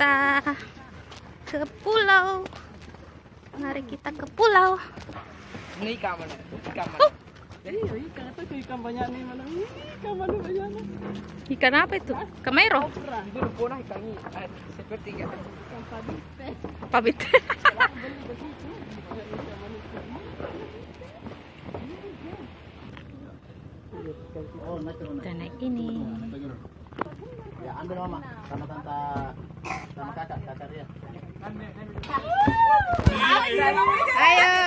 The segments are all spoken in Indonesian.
kita ke pulau. Mari kita ke pulau. Ini ikan mana? Ikan mana? Jadi ikan itu ikan banyak nih mana? Ikan mana banyak? Ikan apa itu? Kamero? Dulu pernah ikan ini seperti ikan Pabit. Kita naik ini. Ya ambil mama sama tante sama kakak dia. Ayo.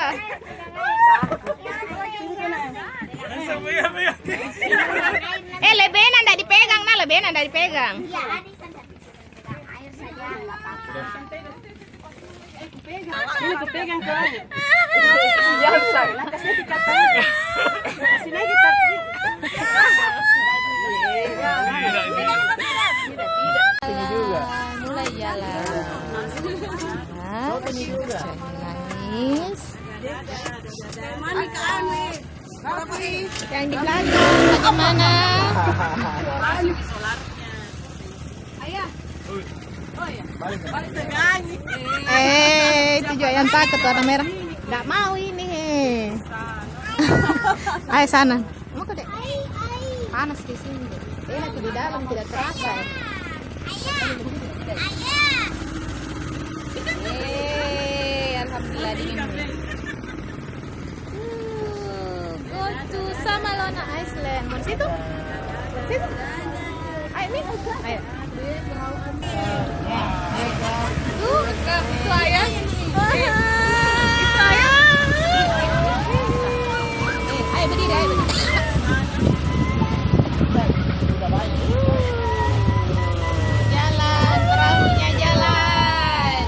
Lebenan ndak dipegang, nah lebenan ndak dipegang. Ini kepegang ke lagi. biasa. Kasih dikatakan. Kasih lagi tapi. Ini juga. Mulai jalan. Ini juga. Nangis. Yang di belakang bagaimana? Itu juga yang takut warna merah. Nggak mau ini. Ayo sana. Mau ke dek? Panas di sini. Enak di dalam tidak terasa. Alhamdulillah dingin. Go to Samalona Island. Mau situ? Situ. Ayo nih. Ayo. Itu ayah. Itu ayah. Ayo berdiri, ayo berdiri. Jalan, perahunya jalan.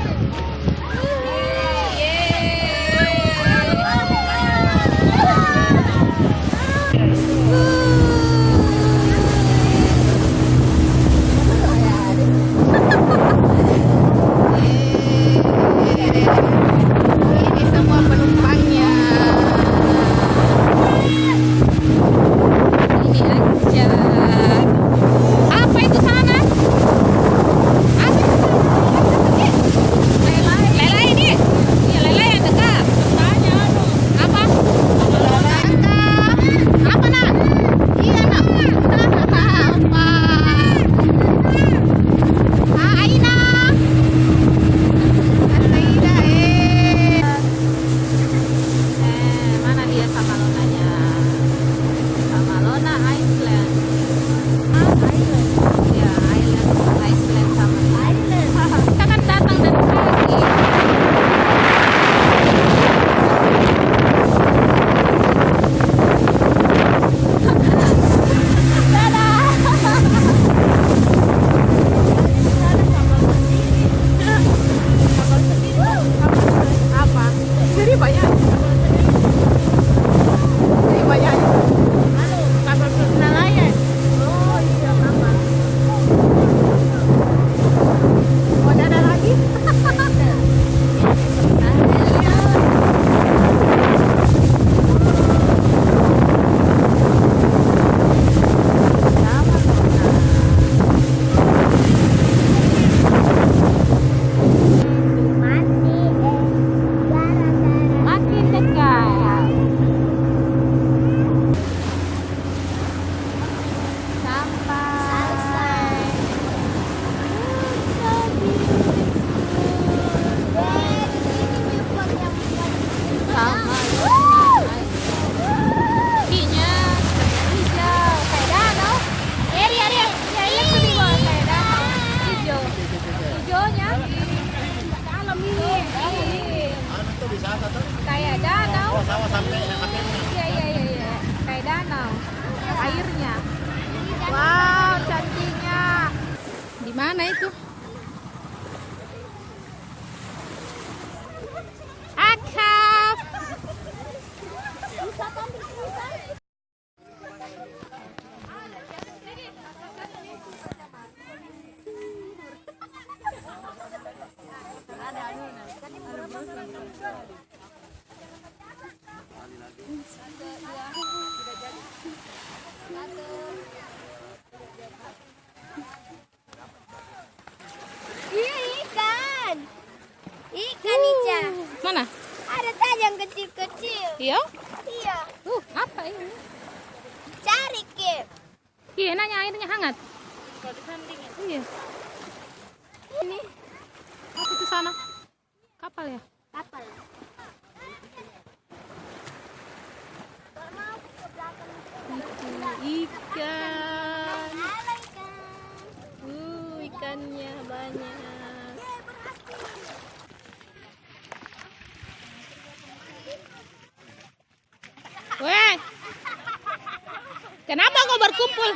Iya? Iya. Apa ini? Cari Kip. Iya, nanya airnya hangat. Iya. Ini Apa itu sana? Kapal ya? kapal. Mau ke belakang. Ikan. Halo ikan. Ikannya banyak. Weh, kenapa kau berkumpul?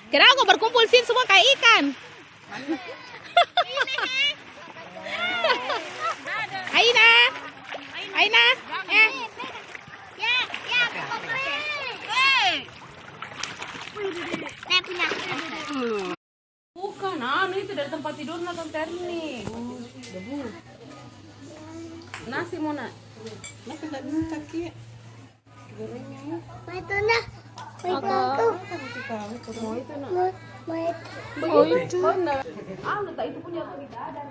Kenapa kau berkumpul sini semua kayak ikan? Aina, Aina, Ya, saya punya. Bukan, itu dari tempat tidur nonton Terni. Debu. Nasi mau nak? Nasi tak minta ki. Gorengnya. Mau itu nah. Mau itu. Mau itu nak. Mau itu. Oh itu. Tak itu punya kita ada.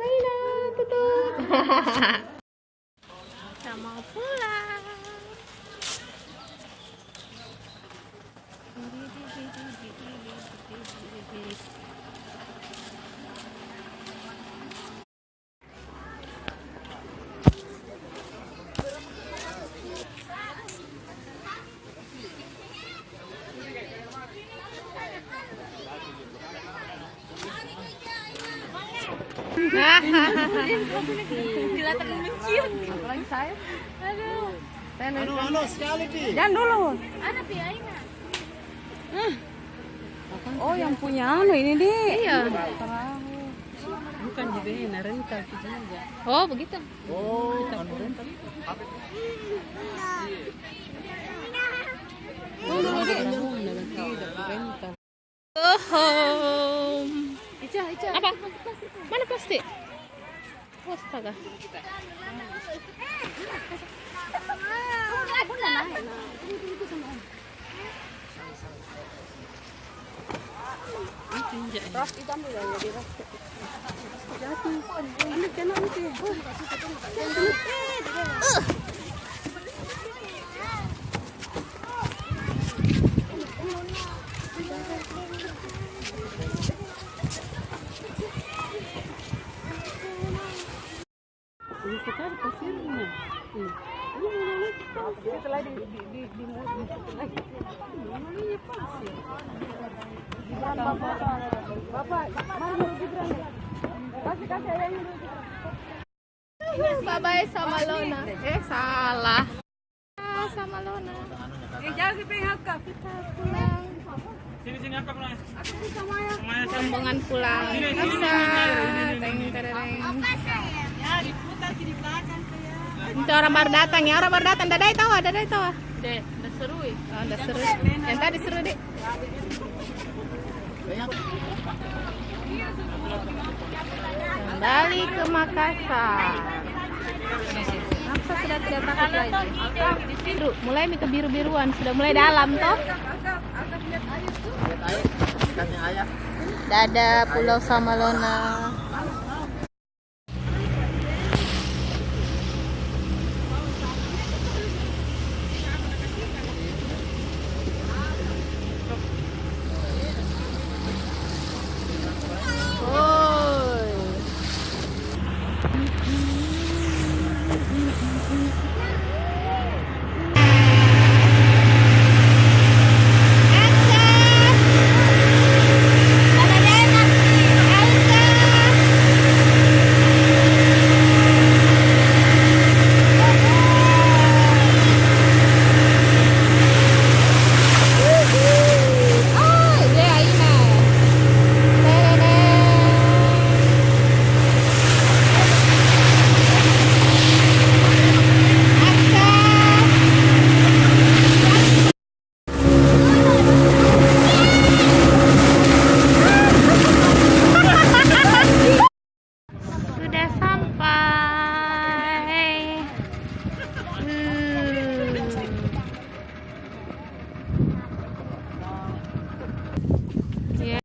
Aina, tutup. Kita mau pulang. Kelihatan lucu. Apalagi saya. Aduh. Anu sekali Pi. Jangan dulu. Ada Aina. Oh, yang punya ini deh. Iya. Bukan jadi rental kita aja. Oh, begitu. Oh, anu rental. Go home. Apa? Mana plastik? Astaga. Sekali pasirnya. Setelah di mulut setelah. Ini pasir. Bapak, mana Gibran? Kasih ayahnya dulu. Bye-bye sama Lona. Salah. Sama Lona. Jangan dipihak Kak. Kita pulang. Sini akak pulang. Rombongan pulang. Asa. Teng tereng. Itu orang baru datang ya, orang baru datang. Dadai tahu, dadai tahu. Deh, udah seru ya. Oh, udah seru. Yang tadi seru deh. Kembali ke Makassar. Masa sudah tidak takut lagi? Biru, mulai kebiru-biruan, sudah mulai dalam toh. Lihat air, ikannya ayah. Dadah Pulau Samalona.